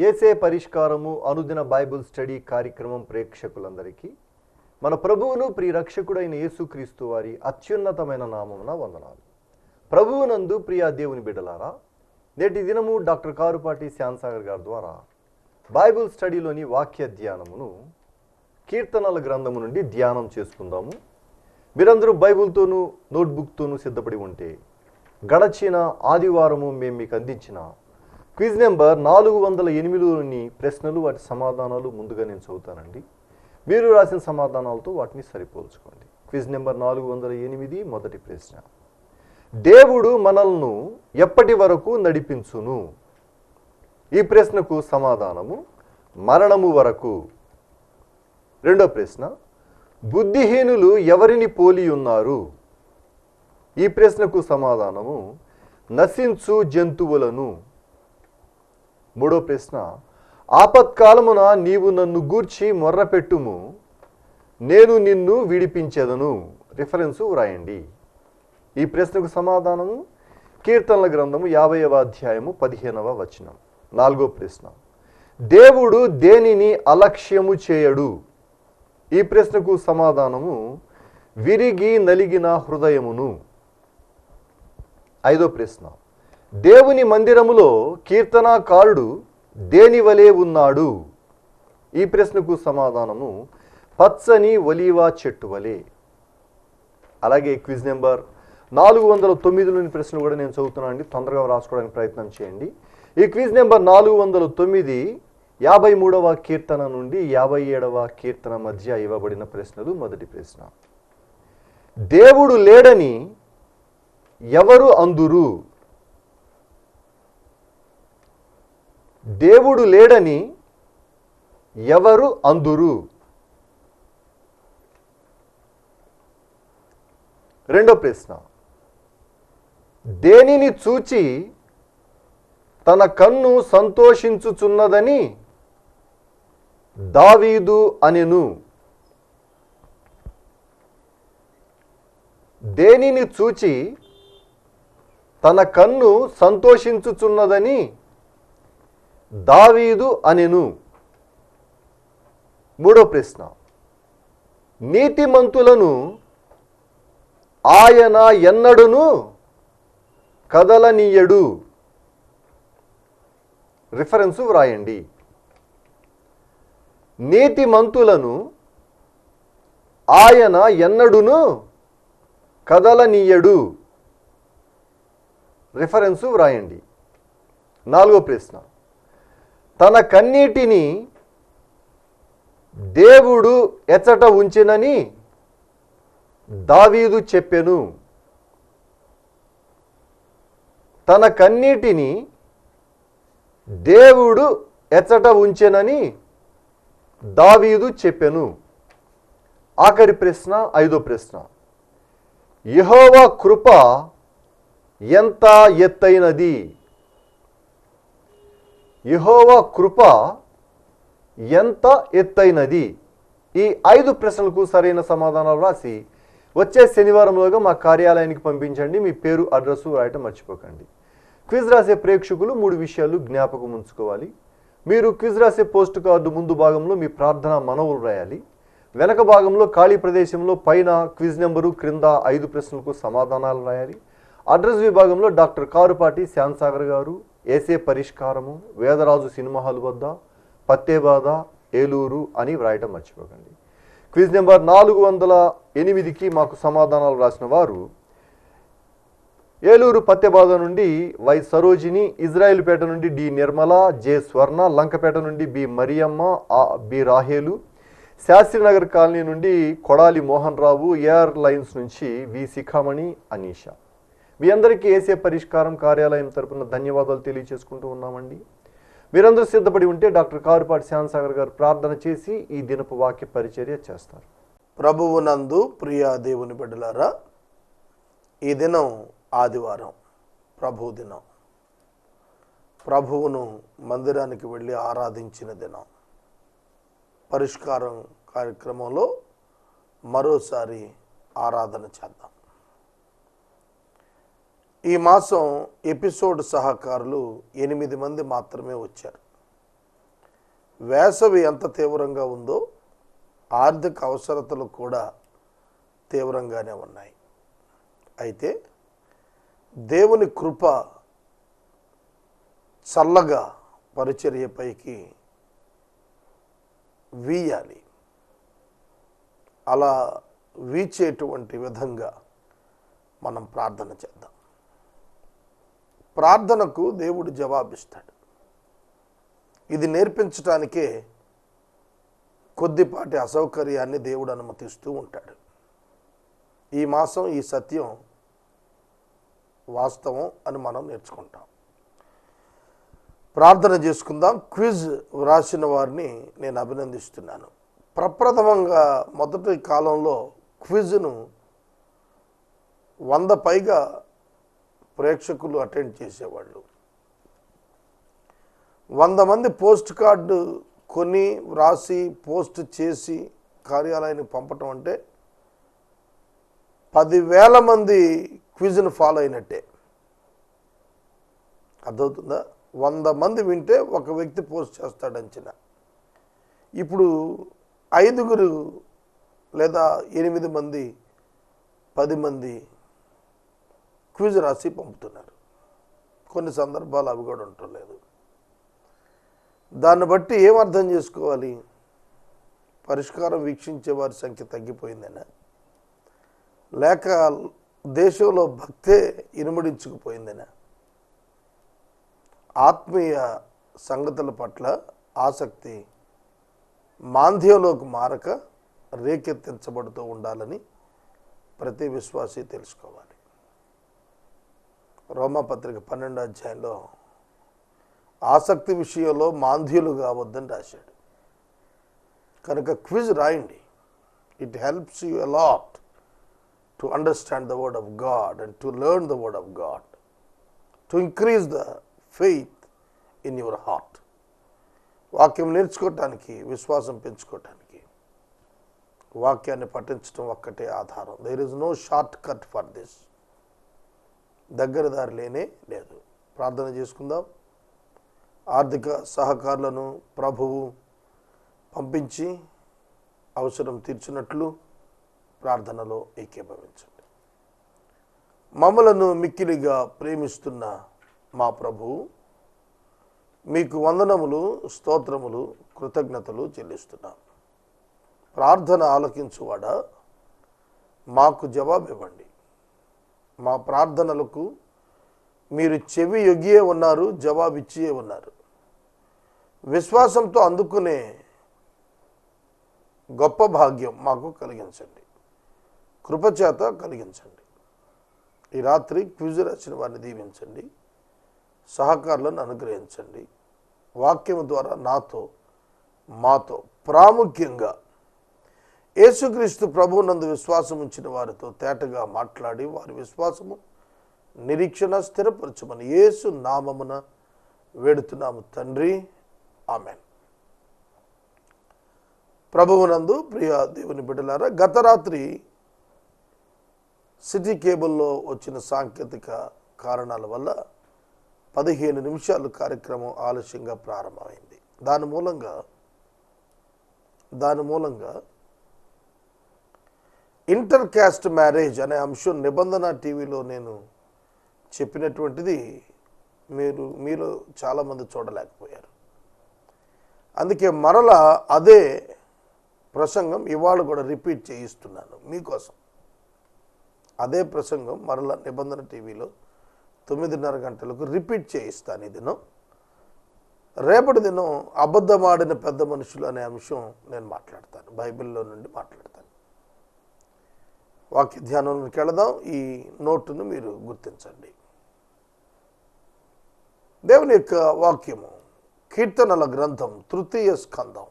యేసే పరిష్కారము అనుదిన Bible study కార్యక్రమం ప్రేక్షకులందరికీ మన ప్రభువును ప్రియ రక్షకుడైన యేసుక్రీస్తు వారి అత్యున్నతమైన నామమున వందనాలు. ప్రభువునందు ప్రియ దేవుని బిడ్డలారా, నేటి దినము డాక్టర్ కారుపాటి శ్యామ్సాగర్ గారి ద్వారా బైబిల్ స్టడీలోని వాక్య ధ్యానమును కీర్తనల గ్రంథము నుండి ధ్యానం చేసుకుందాము. మీరందరూ బైబిల్తోనూ నోట్బుక్తోనూ సిద్ధపడి ఉంటే గడచిన ఆదివారము మేము మీకు అందించిన క్విజ్ నెంబర్ 408లోని ప్రశ్నలు, వాటి సమాధానాలు ముందుగా నేను చదువుతానండి. మీరు రాసిన సమాధానాలతో వాటిని సరిపోల్చుకోండి. క్విజ్ నెంబర్ 408 మొదటి ప్రశ్న, దేవుడు మనల్ని ఎప్పటి వరకు నడిపించును? ఈ ప్రశ్నకు సమాధానము మరణము వరకు. రెండో ప్రశ్న, బుద్ధిహీనులు ఎవరిని పోలి ఉన్నారు? ఈ ప్రశ్నకు సమాధానము నశించు జంతువులను. మూడో ప్రశ్న, ఆపత్కాలమున నీవు నన్ను గూర్చి మొర్రపెట్టుము, నేను నిన్ను విడిపించెదను. రిఫరెన్సు వ్రాయండి. ఈ ప్రశ్నకు సమాధానము కీర్తనల గ్రంథము 50వ అధ్యాయము 15వ వచనం. నాలుగో ప్రశ్న, దేవుడు దేనిని అలక్ష్యము చేయడు? ఈ ప్రశ్నకు సమాధానము విరిగి నలిగిన హృదయమును. ఐదో ప్రశ్న, దేవుని మందిరములో కీర్తనాకారుడు దేని వలె ఉన్నాడు? ఈ ప్రశ్నకు సమాధానము పచ్చని ఒలీవా చెట్టు వలె. అలాగే క్విజ్ నెంబర్ 409లోని ప్రశ్నలు కూడా నేను చదువుతున్నాను అండి, తొందరగా రాసుకోవడానికి ప్రయత్నం చేయండి. ఈ క్విజ్ నెంబర్ 409 53వ కీర్తన నుండి 57వ కీర్తన మధ్య ఇవ్వబడిన ప్రశ్నలు. మొదటి ప్రశ్న, దేవుడు లేడని ఎవరు అందురు? దేవుడు లేడని ఎవరు అందురు? రెండో ప్రశ్న, దేనిని చూచి తన కన్ను సంతోషించుచున్నదని దావీదు అనెను? దేనిని చూచి తన కన్ను సంతోషించుచున్నదని దావీదు అనెను. మూడో ప్రశ్న, నీతిమంతులను ఆయన ఎన్నడును కదలనీయడు. రిఫరెన్సు వ్రాయండి. నీతిమంతులను ఆయన ఎన్నడును కదలనీయడు. రిఫరెన్సు వ్రాయండి. నాలుగో ప్రశ్న, తన కన్నీటిని దేవుడు ఎచ్చట ఉంచెనని దావీదు చెప్పెను. తన కన్నీటిని దేవుడు ఎచ్చట ఉంచెనని దావీదు చెప్పెను. ఆఖరి ప్రశ్న, ఐదో ప్రశ్న, యెహోవా కృప ఎంత ఎత్తైనది? యెహోవా కృప ఎంత ఎత్తైనది? ఈ 5 ప్రశ్నలకు సరైన సమాధానాలు రాసి వచ్చే శనివారంలోగా మా కార్యాలయానికి పంపించండి. మీ పేరు, అడ్రస్సు రాయటం మర్చిపోకండి. క్విజ్ రాసే ప్రేక్షకులు 3 విషయాలు జ్ఞాపకం ఉంచుకోవాలి. మీరు క్విజ్ రాసే పోస్ట్ కార్డు ముందు భాగంలో మీ ప్రార్థన మనవులు రాయాలి. వెనక భాగంలో ఖాళీ ప్రదేశంలో పైన క్విజ్ నెంబరు, క్రింద 5 ప్రశ్నలకు సమాధానాలు రాయాలి. అడ్రస్ విభాగంలో డాక్టర్ కారుపాటి శ్యామ్సాగర్ గారు, యేసే పరిష్కారము, వేదరాజు సినిమా హాల్ వద్ద, పత్తేబాద, ఏలూరు అని వ్రాయటం మర్చిపోకండి. క్విజ్ నెంబర్ 408కి మాకు సమాధానాలు రాసిన వారు ఏలూరు పత్తేబాద నుండి వై సరోజిని, ఇజ్రాయిల్పేట నుండి డి నిర్మల, జె స్వర్ణ, లంకపేట నుండి బి మరియమ్మ, బి రాహేలు, శాస్త్రీనగర్ కాలనీ నుండి కొడాలి మోహన్ రావు, ఏఆర్ లైన్స్ నుంచి వి శిఖామణి, అనీషా. మీ అందరికీ యేసే పరిష్కారం కార్యాలయం తరపున ధన్యవాదాలు తెలియజేసుకుంటూ ఉన్నామండి. మీరందరూ సిద్ధపడి ఉంటే డాక్టర్ కారుపాటి శ్యామ్సాగర్ గారు ప్రార్థన చేసి ఈ దినపు వాక్య పరిచర్య చేస్తారు. ప్రభువునందు ప్రియ దేవుని బిడ్డలారా, ఈ దినం ఆదివారం, ప్రభు దినం. ప్రభువును మందిరానికి వెళ్ళి ఆరాధించిన దినం. పరిష్కారం కార్యక్రమంలో మరోసారి ఆరాధన చేద్దాం. ఈ మాసం ఎపిసోడ్ సహకారులు 8 మంది మాత్రమే వచ్చారు. వేసవి ఎంత తీవ్రంగా ఉందో ఆర్థిక అవసరతలు కూడా తీవ్రంగానే ఉన్నాయి. అయితే దేవుని కృప చల్లగా పరిచర్యపైకి వీయాలి. అలా వీచేటువంటి విధంగా మనం ప్రార్థన చేద్దాం. ప్రార్థనకు దేవుడు జవాబిస్తాడు. ఇది నేర్పించటానికే కొద్దిపాటి అసౌకర్యాన్ని దేవుడు అనుమతిస్తూ ఉంటాడు. ఈ మాసం ఈ సత్యం వాస్తవం అని మనం నేర్చుకుంటాం. ప్రార్థన చేసుకుందాం. క్విజ్ వ్రాసిన వారిని నేను అభినందిస్తున్నాను. ప్రప్రథమంగా మొదటి కాలంలో క్విజ్ను 100 పైగా ప్రేక్షకులు అటెండ్ చేసేవాళ్ళు. 100 మంది పోస్ట్ కార్డు కొని వ్రాసి పోస్ట్ చేసి కార్యాలయానికి పంపటం అంటే 10,000 మంది క్విజ్ను ఫాలో అయినట్టే. అర్థమవుతుందా? 100 మంది వింటే ఒక వ్యక్తి పోస్ట్ చేస్తాడంచిన. ఇప్పుడు 5 లేదా 8 మంది 10 మంది క్విజ్ రాసి పంపుతున్నారు. కొన్ని సందర్భాలు అవి కూడా ఉండలేదు. దాన్ని బట్టి ఏం అర్థం చేసుకోవాలి? పరిష్కారం వీక్షించే వారి సంఖ్య తగ్గిపోయిందనా, లేక దేశంలో భక్తే ఇనుమడించుకుపోయిందనా? ఆత్మీయ సంగతుల పట్ల ఆసక్తి మాంద్యంలోకి మారక రేకెత్తించబడుతూ ఉండాలని ప్రతి విశ్వాసీ తెలుసుకోవాలి. రోమాపత్రిక 12వ అధ్యాయంలో ఆసక్తి విషయంలో మాంద్యులు కావద్దని రాశాడు. కనుక క్విజ్ రాయండి. It helps you a lot to understand the word of God and to learn the word of God, to increase the faith in your heart. వాక్యం నేర్చుకోవటానికి, విశ్వాసం పెంచుకోవటానికి వాక్యాన్ని పఠించడం ఒక్కటే ఆధారం. There is no short cut for this. దగ్గర దారి లేనే లేదు. ప్రార్థన చేసుకుందాం. ఆర్థిక సహకారులను ప్రభువు పంపించి అవసరం తీర్చినట్లు ప్రార్థనలో ఏకీభవించండి. మమ్మలను మిక్కిలిగా ప్రేమిస్తున్న మా ప్రభువు, మీకు వందనములు, స్తోత్రములు, కృతజ్ఞతలు చెల్లిస్తున్నాం. ప్రార్థన ఆలకించువాడా, మాకు జవాబివ్వండి. మా ప్రార్థనలకు మీరు చెవి యొగ్గియే ఉన్నారు, జవాబిచ్చియే ఉన్నారు. విశ్వాసంతో అందుకునే గొప్ప భాగ్యం మాకు కలిగించండి, కృపచేత కలిగించండి. ఈ రాత్రి క్విజ్ రాసిన వారిని దీవించండి, సహకారులను అనుగ్రహించండి. వాక్యం ద్వారా నాతో, మాతో, ప్రాముఖ్యంగా యేసుక్రీస్తు ప్రభువునందు విశ్వాసం ఉంచిన వారితో తేటగా మాట్లాడి వారి విశ్వాసము, నిరీక్షణ స్థిరపరచమని యేసు నామమున వేడుతున్నాము తండ్రి, ఆమెన్. ప్రభువునందు ప్రియ దేవుని బిడ్డలారా, గత రాత్రి సిటీ కేబుల్లో వచ్చిన సాంకేతిక కారణాల వల్ల 15 నిమిషాలు కార్యక్రమం ఆలస్యంగా ప్రారంభమైంది. దాని మూలంగా ఇంటర్ క్యాస్ట్ మ్యారేజ్ అనే అంశం నిబంధన టీవీలో నేను చెప్పినటువంటిది మీలో చాలామంది చూడలేకపోయారు. అందుకే మరలా అదే ప్రసంగం ఇవాళ కూడా రిపీట్ చేయిస్తున్నాను మీకోసం. అదే ప్రసంగం మరలా నిబంధన టీవీలో 9:30 గంటలకు రిపీట్ చేయిస్తాను. ఈ దినం, రేపటి దినం అబద్ధమాడిన పెద్ద మనుషులు అనే అంశం నేను మాట్లాడతాను, బైబిల్లో నుండి మాట్లాడతాను. వాక్య ధ్యానంలోకి వెళదాం. ఈ నోటును మీరు గుర్తించండి. దేవుని యొక్క వాక్యము కీర్తనల గ్రంథం 3వ స్కంధం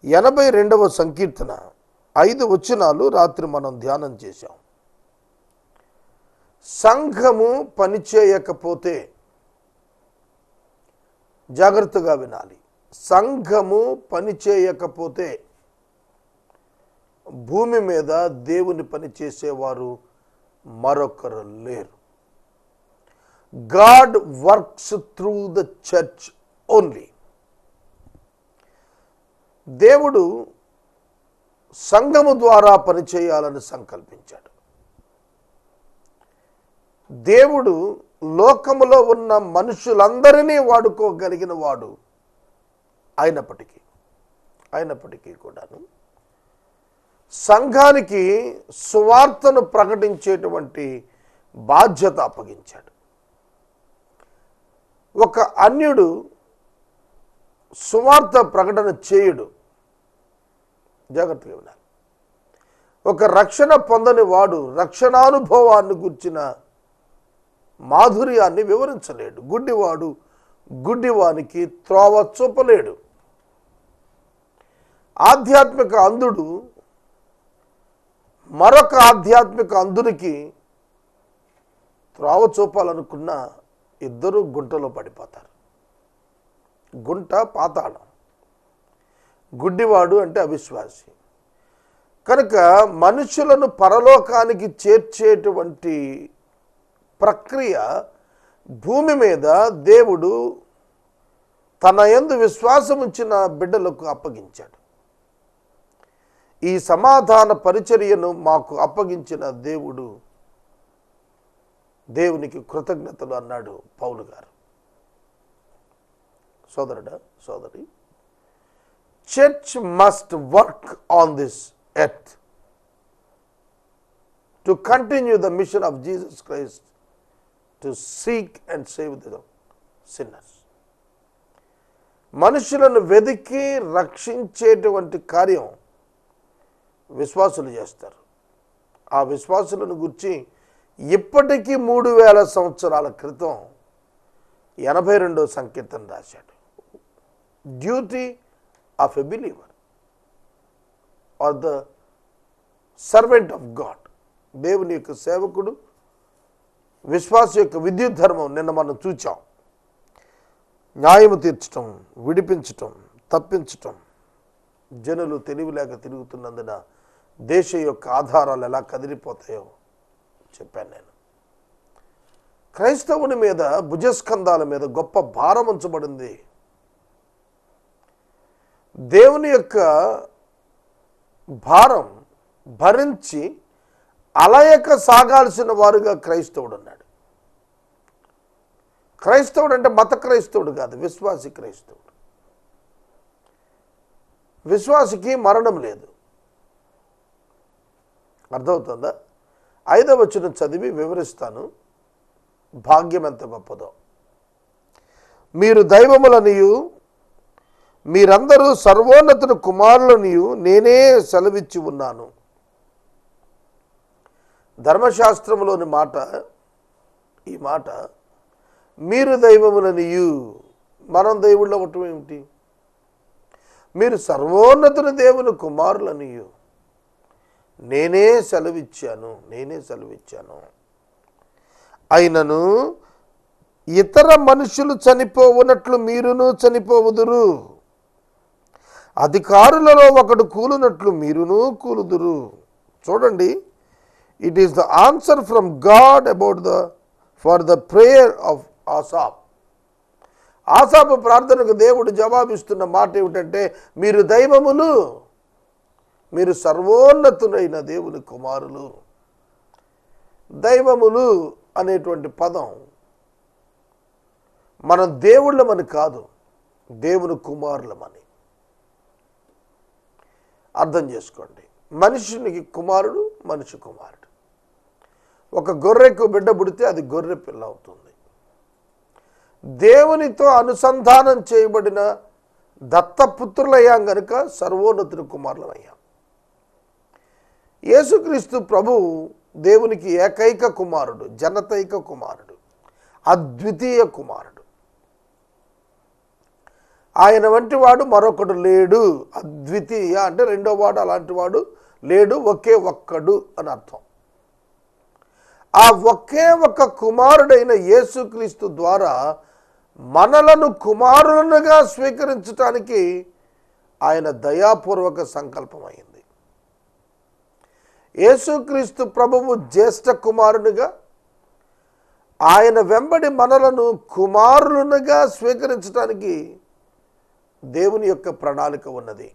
82వ సంకీర్తన 5 వచనాలు రాత్రి మనం ధ్యానం చేశాం. సంఘము పనిచేయకపోతే, జాగ్రత్తగా వినాలి, సంఘము పనిచేయకపోతే భూమి మీద దేవుని పని చేసేవారు మరొకరు లేరు. God works through the church only. దేవుడు సంఘము ద్వారా పనిచేయాలని సంకల్పించాడు. దేవుడు లోకములో ఉన్న మనుషులందరినీ వాడుకోగలిగిన వాడు అయినప్పటికీ కూడాను సంఘానికి సువార్తను ప్రకటించేటువంటి బాధ్యత అప్పగించాడు. ఒక అన్యుడు సువార్త ప్రకటన చేయుడు. జాగ్రత్తగా వినాలి. ఒక రక్షణ పొందని వాడు రక్షణానుభవాన్ని గుర్చిన మాధుర్యాన్ని వివరించలేడు. గుడ్డివాడు గుడ్డివానికి త్రోవ చూపలేడు. ఆధ్యాత్మిక అంధుడు మరొక ఆధ్యాత్మిక అంధునికి త్రోవ చూపాలనుకున్న ఇద్దరు గుంటలో పడిపోతారు. గుంట పాతాళం. గుడ్డివాడు అంటే అవిశ్వాసి. కనుక మనుషులను పరలోకానికి చేర్చేటువంటి ప్రక్రియ భూమి మీద దేవుడు తన యందు విశ్వాసం ఉంచిన బిడ్డలకు అప్పగించాడు. ఈ సమాధాన పరిచర్యను మాకు అప్పగించిన దేవునికి కృతజ్ఞతలు అన్నాడు పౌలు గారు. సోదరుడా, సోదరి, church must work on this earth to continue the machine of Jesus Christ to seek and save the sinners. మనుషులను వెదికి రక్షించేటువంటి కార్యం విశ్వాసులు చేస్తారు. ఆ విశ్వాసులను గురించి ఇప్పటికీ 3000 సంవత్సరాల క్రితం 82వ సంకీర్తన రాశాడు. Duty of a believer are the servant of God. దేవుని యొక్క సేవకుడు, విశ్వాస యొక్క విద్యుత్ ధర్మం నిన్న మనం చూచాం. న్యాయము తీర్చటం, విడిపించటం, తప్పించటం. జనులు తెలివిలేక తిరుగుతున్నందున దేశ యొక్క ఆధారాలు ఎలా కదిలిపోతాయో చెప్పాను నేను. క్రైస్తవుని మీద భుజస్కంధాల మీద గొప్ప భారం ఉంచబడింది. దేవుని యొక్క భారం భరించి అలయక సాగాల్సిన వారుగా క్రైస్తవుడు ఉన్నాడు. క్రైస్తవుడు అంటే మత క్రైస్తవుడు కాదు, విశ్వాసి క్రైస్తవుడు. విశ్వాసికి మరణం లేదు. అర్థమవుతుందా? 5వ వచనం చదివి వివరిస్తాను. భాగ్యం ఎంత గొప్పదో. మీరు దైవములనియు మీరందరూ సర్వోన్నతుని కుమారులనియు నేనే సెలవిచ్చి ఉన్నాను. ధర్మశాస్త్రములోని మాట ఈ మాట. మీరు దైవములనియు, మనం దేవుళ్ళ ఉండటం ఏమిటి? మీరు సర్వోన్నతుని దేవుని కుమారులనియు నేనే సెలవిచ్చాను. అయినను ఇతర మనుషులు చనిపోవునట్లు మీరును చనిపోవుదురు. అధికారులలో ఒకడు కూలునట్లు మీరును కూలుదురు. చూడండి, it is the answer from God for the prayer of Asaph. ఆసాపు ప్రార్థనకు దేవుడు జవాబిస్తున్న మాట ఏమిటంటే, మీరు దైవములు, మీరు సర్వోన్నతులైన దేవుని కుమారులు. దైవములు అనేటువంటి పదం మనం దేవుళ్ళమని కాదు, దేవుని కుమారులమని అర్థం చేసుకోండి. మనిషికి కుమారుడు మనిషి కుమారుడు. ఒక గొర్రెకు బిడ్డ పుడితే అది గొర్రె పిల్ల అవుతుంది. దేవునితో అనుసంధానం చేయబడిన దత్తపుత్రులయ్యాం గనుక సర్వోన్నతుని కుమారులమయ్యాం. యేసుక్రీస్తు ప్రభువు దేవునికి ఏకైక కుమారుడు, జనతైక కుమారుడు, అద్వితీయ కుమారుడు. ఆయన వంటి వాడు మరొకడు లేడు. అద్వితీయ అంటే రెండో వాడు అలాంటి వాడు లేడు, ఒకే ఒక్కడు అని అర్థం. ఆ ఒకే ఒక్క కుమారుడైన యేసుక్రీస్తు ద్వారా మనలను కుమారులనుగా స్వీకరించటానికి ఆయన దయాపూర్వక సంకల్పమైంది. యేసుక్రీస్తు ప్రభువు జ్యేష్ఠ కుమారునిగా, ఆయన వెంబడి మనలను కుమారులనుగా స్వీకరించడానికి దేవుని యొక్క ప్రణాళిక ఉన్నది.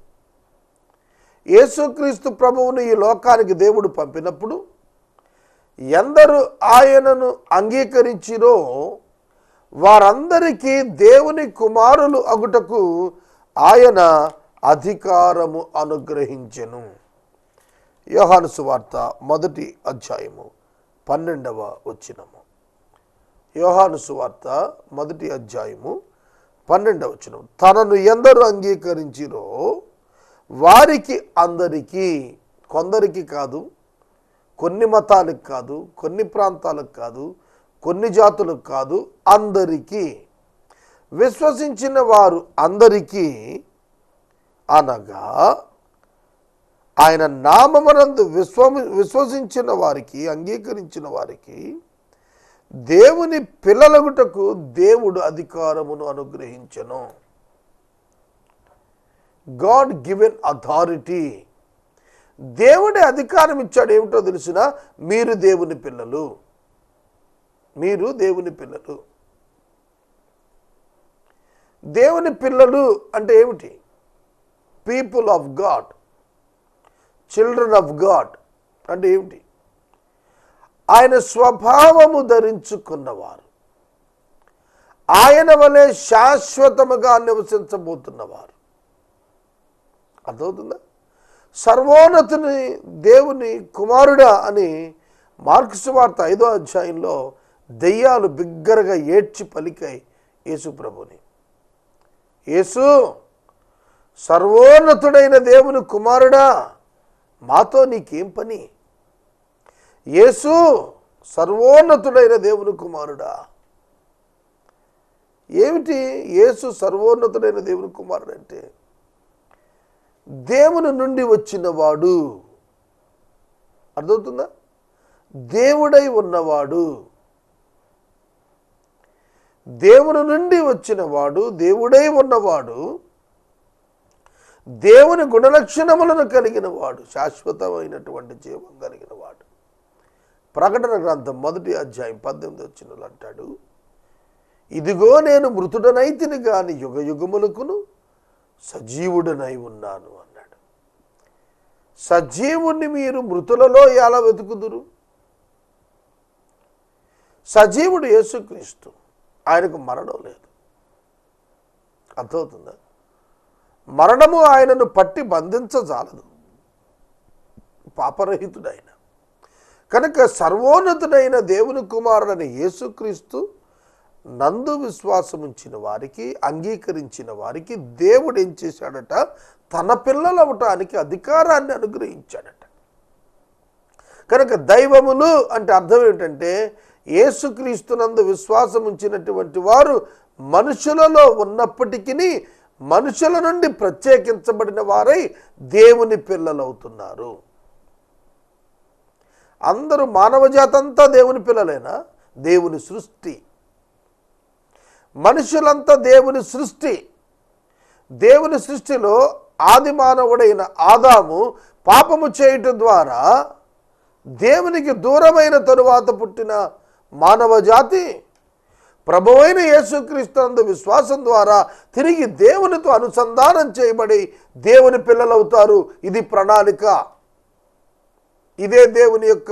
యేసుక్రీస్తు ప్రభువును ఈ లోకానికి దేవుడు పంపినప్పుడు ఎందరు ఆయనను అంగీకరించిరో వారందరికీ దేవుని కుమారులు అగుటకు ఆయన అధికారము అనుగ్రహించెను. యోహాను సువార్త 1వ అధ్యాయము 12వ వచనము. యోహాను సువార్త 1వ అధ్యాయము 12వ వచనం. తనను ఎందరు అంగీకరించిరో వారికి అందరికీ, కొందరికి కాదు, కొన్ని మతాలకు కాదు, కొన్ని ప్రాంతాలకు కాదు, కొన్ని జాతులకు కాదు, అందరికీ, విశ్వసించిన వారు అందరికీ, అనగా ఆయన నామమునందు విశ్వసించిన వారికి, అంగీకరించిన వారికి దేవుని పిల్లలగుటకు దేవుడు అధికారమును అనుగ్రహించెను. God given authority. దేవుడే అధికారం ఇచ్చాడు. ఏమిటో తెలిసిన, మీరు దేవుని పిల్లలు, మీరు దేవుని పిల్లలు. దేవుని పిల్లలు అంటే ఏమిటి? People of God, children of God అంటే ఏమిటి? ఆయన స్వభావము ధరించుకున్నవారు, ఆయన వలె శాశ్వతముగా నివసించబోతున్నవారు. అర్థమవుతుందా? సర్వోన్నతుని దేవుని కుమారుడా అని మార్కు సువార్త 5వ అధ్యాయంలో దెయ్యాలు బిగ్గరగా ఏడ్చి పలికాయి యేసు ప్రభుని. యేసు, సర్వోన్నతుడైన దేవుని కుమారుడా, మాతో నీకేం పని? యేసు, సర్వోన్నతుడైన దేవుని కుమారుడా. ఏమిటి యేసు సర్వోన్నతుడైన దేవుని కుమారుడు అంటే? దేవుని నుండి వచ్చినవాడు. అర్థమవుతుందా? దేవుడై ఉన్నవాడు, దేవుని నుండి వచ్చినవాడు, దేవుడై ఉన్నవాడు, దేవుని గుణలక్షణములను కలిగిన వాడు, శాశ్వతమైనటువంటి జీవం కలిగిన వాడు. ప్రకటన గ్రంథం 1వ అధ్యాయం 18వ వచనంలో అంటాడు, ఇదిగో నేను మృతుడనైతిని గాని యుగ యుగములకును సజీవుడనై ఉన్నాను అన్నాడు. సజీవుణ్ణి మీరు మృతులలో ఎలా వెతుకుదురు? సజీవుడు యేసుక్రీస్తు. ఆయనకు మరణం లేదు. అర్థమవుతుందా? మరణము ఆయనను పట్టి బంధించజాలదు. పాపరహితుడైన కనుక సర్వోన్నతుడైన దేవుని కుమారుడైన యేసుక్రీస్తు నందు విశ్వాసం ఉంచిన వారికి, అంగీకరించిన వారికి దేవుడు ఏం చేశాడట? తన పిల్లలవటానికి అధికారాన్ని అనుగ్రహించాడట. కనుక దైవములు అంటే అర్థం ఏమిటంటే, యేసుక్రీస్తు నందు విశ్వాసం ఉంచినటువంటి వారు మనుషులలో ఉన్నప్పటికీ మనుషుల నుండి ప్రత్యేకించబడిన వారై దేవుని పిల్లలవుతున్నారు. అందరూ మానవజాతంతా దేవుని పిల్లలేనా? దేవుని సృష్టి. మనుషులంతా దేవుని సృష్టి. దేవుని సృష్టిలో ఆది మానవుడైన ఆదాము పాపము చేయటం ద్వారా దేవునికి దూరమైన తరువాత పుట్టిన మానవ జాతి ప్రభువైన యేసుక్రీస్తు విశ్వాసం ద్వారా తిరిగి దేవునితో అనుసంధానం చేయబడి దేవుని పిల్లలవుతారు. ఇది ప్రణాళిక. ఇదే దేవుని యొక్క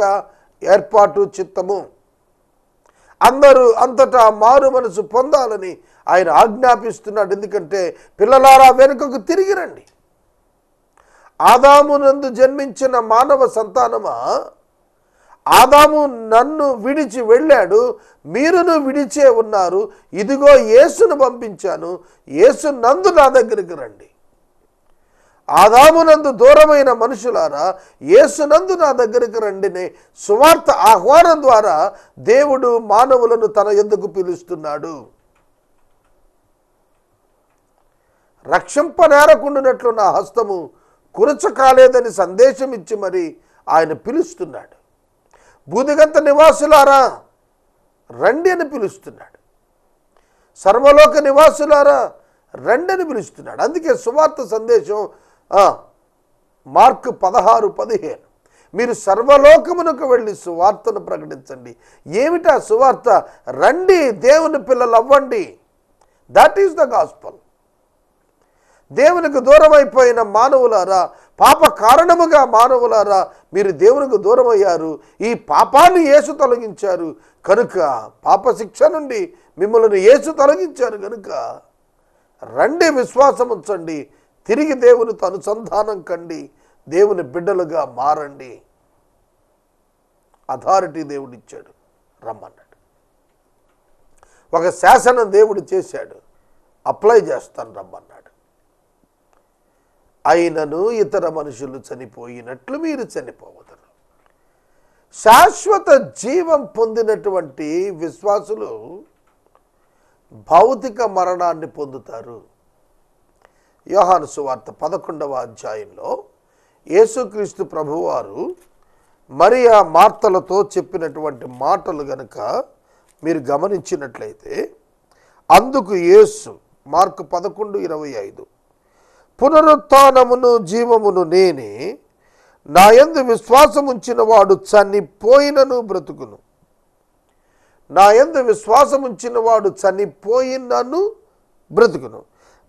ఏర్పాటు, చిత్తము. అందరూ అంతటా మారు మనసు పొందాలని ఆయన ఆజ్ఞాపిస్తున్నాడు. ఎందుకంటే పిల్లలారా వెనుకకు తిరిగి రండి. ఆదామునందు జన్మించిన మానవ సంతానమా, ఆదాము నన్ను విడిచి వెళ్ళాడు, మీరును విడిచే ఉన్నారు. ఇదిగో యేసును పంపించాను, యేసు నందు నా దగ్గరికి రండి. ఆదామునందు దూరమైన మనుషులారా, యేసునందు నా దగ్గరికి రండినే సువార్త ఆహ్వానం ద్వారా దేవుడు మానవులను తన యొద్దకు పిలుస్తున్నాడు. రక్షింపనేరకుండానట్లు నా హస్తము కురచ కాలేదని సందేశం ఇచ్చి మరి ఆయన పిలుస్తున్నాడు. భూదిగంత నివాసులారా రండి అని పిలుస్తున్నాడు. సర్వలోక నివాసులారా రండి అని పిలుస్తున్నాడు. అందుకే సువార్త సందేశం మార్కు 16:15 మీరు సర్వలోకమునకు వెళ్ళి సువార్తను ప్రకటించండి. ఏమిటా సువార్త? రండి, దేవుని పిల్లలు అవ్వండి. That is the gospel. దేవునికి దూరం అయిపోయిన మానవులారా, పాప కారణముగా మానవులారా మీరు దేవునికి దూరం అయ్యారు, ఈ పాపాన్ని యేసు తొలగించారు కనుక, పాప శిక్ష నుండి మిమ్మల్ని యేసు తొలగించారు కనుక రండి, విశ్వాసం ఉంచండి, తిరిగి దేవునితో అనుసంధానం కండి, దేవుని బిడ్డలుగా మారండి. అథారిటీ దేవుడిచ్చాడు, రమ్మన్నాడు. ఒక శాసనం దేవుడు చేశాడు, అప్లై చేస్తాను రమ్మన్నాడు. అయినను ఇతర మనుషులు చనిపోయినట్లు మీరు చనిపోవద్దు. శాశ్వత జీవం పొందినటువంటి విశ్వాసులు భౌతిక మరణాన్ని పొందుతారు. యోహాను సువార్త 11వ అధ్యాయంలో యేసుక్రీస్తు ప్రభువారు మరియా మార్తలతో చెప్పినటువంటి మాటలు గనుక మీరు గమనించినట్లయితే, అందుకు యేసు, మార్కు 11:25, పునరుత్థానమును జీవమును నేనే, నా యందు విశ్వాసముంచిన వాడు చనిపోయినను బ్రతుకును, నా యందు విశ్వాసముంచిన వాడు చనిపోయినను బ్రతుకును,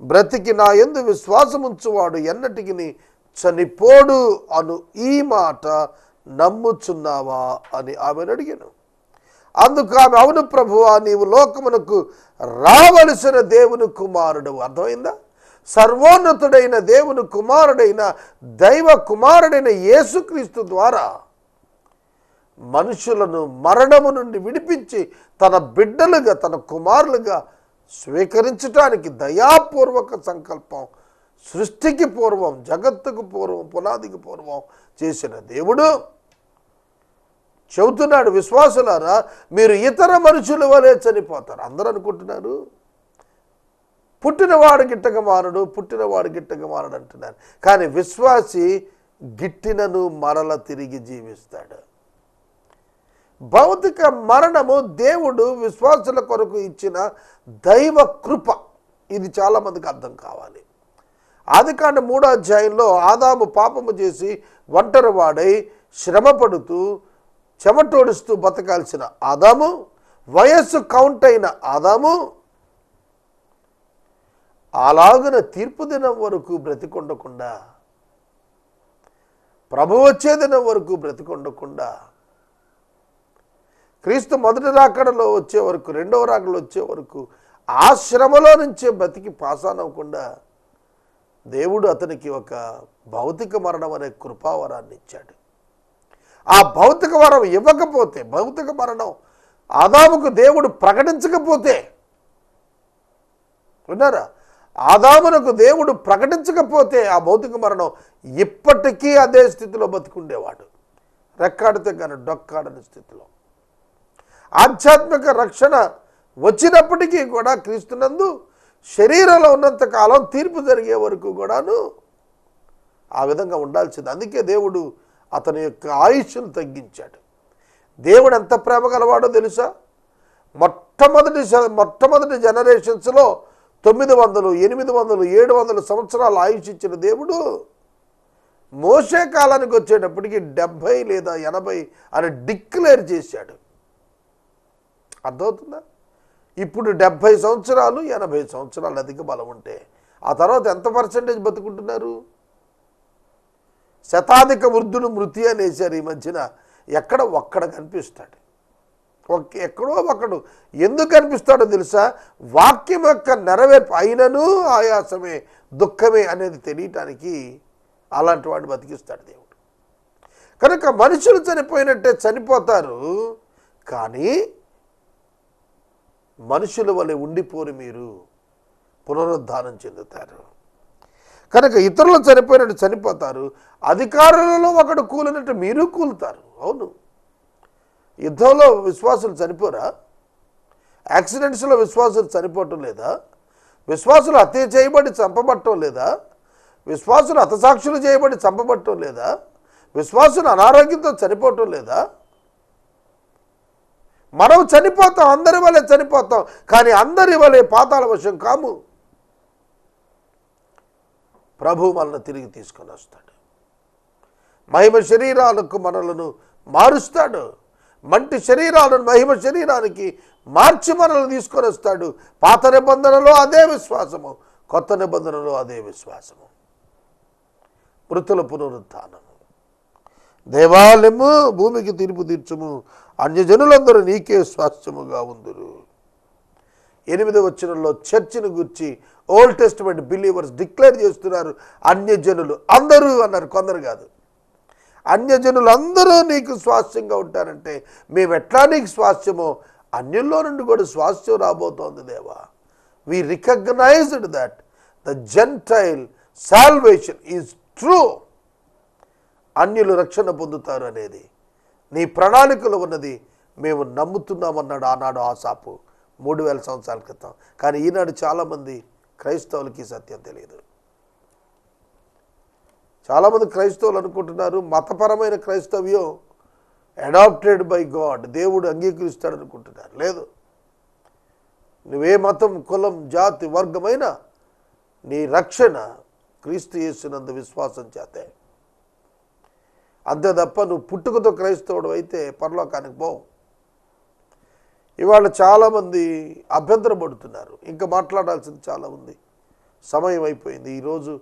బ్రతికి నా యందు విశ్వాసముంచువాడు ఎన్నటికి చనిపోడు అను ఈ మాట నమ్ముచున్నావా అని ఆమెను అడిగాను. అందుకు ఆమె, అవును ప్రభువా, నీవు లోకమునకు రావలసిన దేవుని కుమారుడు. అర్థమైందా? సర్వోన్నతుడైన దేవుని కుమారుడైన దైవ కుమారుడైన యేసుక్రీస్తు ద్వారా మనుషులను మరణము నుండి విడిపించి తన బిడ్డలుగా, తన కుమారులుగా స్వీకరించటానికి దయాపూర్వక సంకల్పం సృష్టికి పూర్వం, జగత్తుకు పూర్వం, పునాదికి పూర్వం చేసిన దేవుడు చెబుతున్నాడు, విశ్వాసులారా మీరు ఇతర మనుషుల వలె చనిపోతారు. అందరూ అనుకుంటున్నారు పుట్టినవాడు గిట్టక మారడు, పుట్టినవాడు గిట్టక మారడు అంటున్నారు. కానీ విశ్వాసి గిట్టినను మరల తిరిగి జీవిస్తాడు. భౌతిక మరణము దేవుడు విశ్వాసుల కొరకు ఇచ్చిన దైవ కృప. ఇది చాలామందికి అర్థం కావాలి. ఆదికాండ 3వ అధ్యాయంలో ఆదాము పాపము చేసి ఒంటరి వాడై శ్రమపడుతూ చెమటోడుస్తూ బతకాల్సిన ఆదాము, వయస్సు కౌంట్ అయిన ఆదాము అలాగున తీర్పు దినం వరకు బ్రతికొండకుండా, ప్రభు వచ్చే దినం వరకు బ్రతికొండకుండా, క్రీస్తు మొదటి రాకడలో వచ్చే వరకు, రెండవ రాకడలో వచ్చే వరకు ఆ శ్రమలో నుంచే బతికి పాసానవ్వకుండా దేవుడు అతనికి ఒక భౌతిక మరణం అనే కృపావరాన్ని ఇచ్చాడు. ఆ భౌతిక వరం ఇవ్వకపోతే, భౌతిక మరణం ఆదాముకు దేవుడు ప్రకటించకపోతే, విన్నారా, ఆదామునకు దేవుడు ప్రకటించకపోతే ఆ భౌతిక మరణం ఇప్పటికీ అదే స్థితిలో బతికుండేవాడు, రెక్కాడితే కానీ డొక్కాడని స్థితిలో. ఆధ్యాత్మిక రక్షణ వచ్చినప్పటికీ కూడా క్రీస్తునందు శరీరంలో ఉన్నంత కాలం తీర్పు జరిగే వరకు కూడాను ఆ విధంగా ఉండాల్సింది. అందుకే దేవుడు అతని యొక్క ఆయుష్ను తగ్గించాడు. దేవుడు ఎంత ప్రేమ గలవాడో తెలుసా? మొట్టమొదటి జనరేషన్స్లో 900, 800, 700 సంవత్సరాలు ఆయుష్ ఇచ్చిన దేవుడు మోషే కాలానికి వచ్చేటప్పటికి 70 లేదా 80 అని డిక్లేర్ చేశాడు. అర్థమవుతుందా? ఇప్పుడు 70 సంవత్సరాలు, 80 సంవత్సరాలు అధిక బలం ఉంటే ఆ తర్వాత ఎంత పర్సెంటేజ్ బతుకుంటున్నారు? శతాధిక వృద్ధుడు మృతి అనేసారు ఈ మధ్యన. ఎక్కడ ఒక్కడ కనిపిస్తాడు, ఎక్కడో ఒకడు. ఎందుకు కనిపిస్తాడో తెలుసా? వాక్యం యొక్క నెరవేర్పు. అయినను ఆయాసమే, దుఃఖమే అనేది తెలియటానికి అలాంటి వాడు బతికిస్తాడు దేవుడు. కనుక మనుషులు చనిపోయినట్టే చనిపోతారు, కానీ మనుషుల వలె ఉండిపోరు, మీరు పునరుద్ధానం చెందుతారు. కనుక ఇతరులు చనిపోయినట్టు చనిపోతారు, అధికారులలో ఒకడు కూలినట్టు మీరు కూలుతారు. అవును, యుద్ధంలో విశ్వాసులు చనిపోరా? యాక్సిడెంట్స్లో విశ్వాసులు చనిపోవటం లేదా? విశ్వాసులు హత్య చేయబడి చంపబట్టడం లేదా? విశ్వాసులు హతసాక్షులు చేయబడి చంపబట్టడం లేదా? విశ్వాసులు అనారోగ్యంతో చనిపోవటం లేదా? మనం చనిపోతాం, అందరి వలె చనిపోతాం, కానీ అందరి వలె పాతాళ వశం కాము. ప్రభు మనల్ని తిరిగి తీసుకొని వస్తాడు. మహిమ శరీరాలకు మనలను మారుస్తాడు. మంటి శరీరాలను మహిమ శరీరానికి మార్చి మనల్ని తీసుకొని వస్తాడు. పాత నిబంధనలో అదే విశ్వాసము, కొత్త నిబంధనలో అదే విశ్వాసము. మృతుల పునరుత్థానము. దేవాలయము భూమికి తీర్పు తీర్చుము, అన్యజనులందరూ నీకే స్వాస్థ్యముగా ఉందురు. 8వ వచనంలో చర్చిని గురించి ఓల్డ్ టెస్టిమెంట్ బిలీవర్స్ డిక్లేర్ చేస్తున్నారు. అన్యజనులు అందరూ అన్నారు, కొందరు కాదు. అన్యజనులు అందరూ నీకు స్వాస్థ్యంగా ఉంటారంటే మేము ఎట్లా నీకు స్వాస్థ్యమో అన్యుల్లో నుండి కూడా స్వాస్థ్యం రాబోతోంది దేవా. We recognized that the gentile salvation is true. అన్యులు రక్షణ పొందుతారు అనేది నీ ప్రణాళికలో ఉన్నది మేము నమ్ముతున్నామన్నాడు ఆనాడు ఆసాపు 3000 సంవత్సరాల క్రితం. కానీ ఈనాడు చాలామంది క్రైస్తవులకి సత్యం తెలియదు. చాలామంది క్రైస్తవులు అనుకుంటున్నారు మతపరమైన క్రైస్తవ్యం అడాప్టెడ్ బై గాడ్, దేవుడు అంగీకరిస్తాడు అనుకుంటున్నారు. లేదు, నువ్వే మతం, కులం, జాతి, వర్గమైనా నీ రక్షణ క్రీస్తు యేసునందు విశ్వాసం చేతే. అంతే తప్ప నువ్వు పుట్టుకతో క్రైస్తవుడు అయితే పరలోకానికి పోవు. ఇవాళ చాలామంది అభ్యంతరపడుతున్నారు. ఇంకా మాట్లాడాల్సింది చాలా ఉంది, సమయం అయిపోయింది. ఈరోజు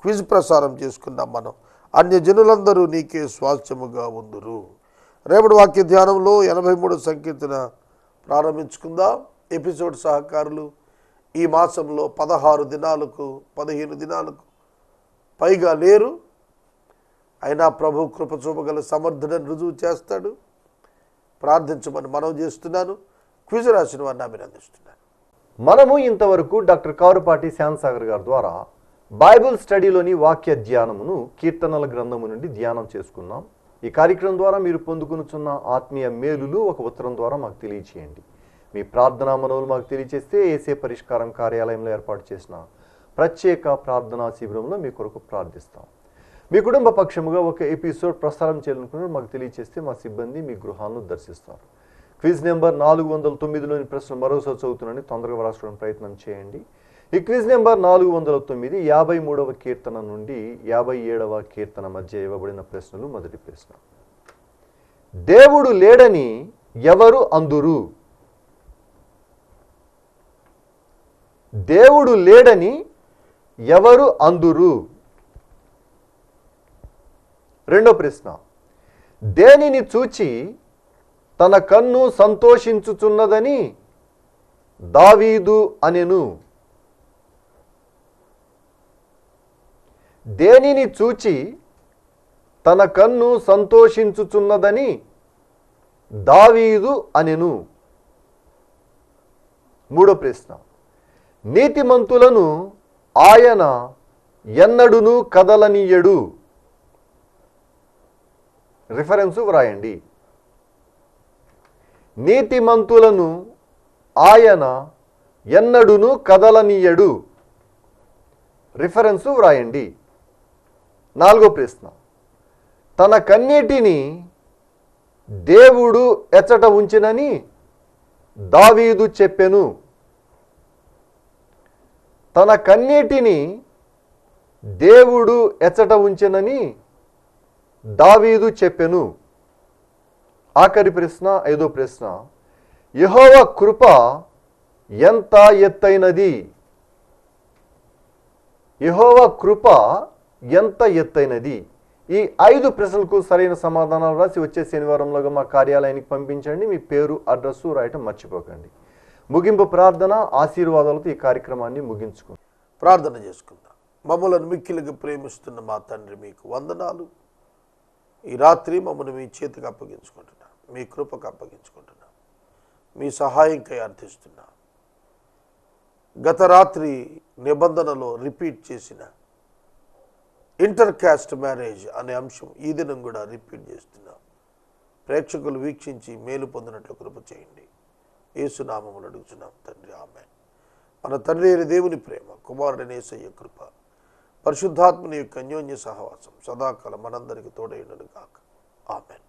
క్విజ్ ప్రసారం చేసుకుందాం మనం. అన్యజనులందరూ నీకే స్వాస్థ్యముగా ఉందురు. రేపటి వాక్య ధ్యానంలో 83వ సంకీర్తన ప్రారంభించుకుందాం. ఎపిసోడ్ సహకారులు ఈ మాసంలో 15 దినాలకు పైగా లేరు. అయినా ప్రభు కృప చూపగల సమర్థుడని రుజువు చేస్తాడు. ప్రార్థించమని మనవి చేస్తున్నాను. క్విజ్ రాసిన వారిని అభినందిస్తున్నాను. మనము ఇంతవరకు డాక్టర్ కారుపాటి శ్యామ్సాగర్ గారి ద్వారా బైబిల్ స్టడీలోని వాక్య ధ్యానమును కీర్తనల గ్రంథము నుండి ధ్యానం చేసుకున్నాం. ఈ కార్యక్రమం ద్వారా మీరు పొందుకునుచున్న ఆత్మీయ మేలులు ఒక ఉత్తరం ద్వారా మాకు తెలియచేయండి. మీ ప్రార్థనా మనవులు మాకు తెలియచేస్తే ఏసే పరిష్కారం కార్యాలయంలో ఏర్పాటు చేసిన ప్రత్యేక ప్రార్థనా శిబిరంలో మీ కొరకు ప్రార్థిస్తాం. మీ కుటుంబ పక్షముగా ఒక ఎపిసోడ్ ప్రసారం చేయాలనుకున్న మాకు తెలియచేస్తే మా సిబ్బంది మీ గృహాలను దర్శిస్తారు. క్విజ్ నెంబర్ 409లోని ప్రశ్న మరోసారి చదువుతున్నాను, తొందరగా వ్రాసుకోవడానికి ప్రయత్నం చేయండి. ఈ క్విజ్ నెంబర్ 409 53వ కీర్తన నుండి 57వ కీర్తన మధ్య ఇవ్వబడిన ప్రశ్నలు. మొదటి ప్రశ్న, దేవుడు లేడని ఎవరు అందురు? దేవుడు లేడని ఎవరు అందురు? రెండో ప్రశ్న, దేనిని చూచి తన కన్ను సంతోషించుచున్నదని దావీదు అనెను? దేనిని చూచి తన కన్ను సంతోషించుచున్నదని దావీదు అనెను? మూడో ప్రశ్న, నీతిమంతులను ఆయన ఎన్నడును కదలనీయడు. రిఫరెన్సు వ్రాయండి. నీతిమంతులను ఆయన ఎన్నడును కదలనీయడు. రిఫరెన్సు వ్రాయండి. నాలుగో ప్రశ్న, తన కన్నీటిని దేవుడు ఎచ్చట ఉంచినని దావీదు చెప్పెను. తన కన్నీటిని దేవుడు ఎచ్చట ఉంచెనని దావీదు చెప్పెను. ఆఖరి ప్రశ్న, ఐదో ప్రశ్న, యెహోవా కృప ఎంత ఎత్తైనది? యెహోవా కృప ఎంత ఎత్తైనది? ఈ 5 ప్రశ్నలకు సరైన సమాధానాలు రాసి వచ్చే శనివారంలోగా మా కార్యాలయానికి పంపించండి. మీ పేరు, అడ్రస్సు రాయటం మర్చిపోకండి. ముగింపు ప్రార్థన ఆశీర్వాదాలతో ఈ కార్యక్రమాన్ని ముగించుకుందాం. ప్రార్థన చేసుకుందాం. మమ్మల్ని మిక్కిలిగా ప్రేమిస్తున్న మా తండ్రి, మీకు వందనాలు. ఈ రాత్రి మమ్మల్ని మీ చేతికి అప్పగించుకుంటున్నాం, మీ కృపకు అప్పగించుకుంటున్నాం, మీ సహాయంకై అర్థిస్తున్నాం. గత రాత్రి నిబంధనలో రిపీట్ చేసిన ఇంటర్ క్యాస్ట్ మ్యారేజ్ అనే అంశం ఈ దినం కూడా రిపీట్ చేస్తున్నాం. ప్రేక్షకులు వీక్షించి మేలు పొందినట్లు కృప చేయండి. యేసు నామములో అడుగుతున్నాం తండ్రి, ఆమేన్. మన తండ్రి అయిన దేవుని ప్రేమ, కుమారుడైన యేసయ్య కృప, పరిశుద్ధాత్మని యొక్క అన్యోన్య సహవాసం సదాకాలం మనందరికీ తోడైనను గాక. ఆమేన్.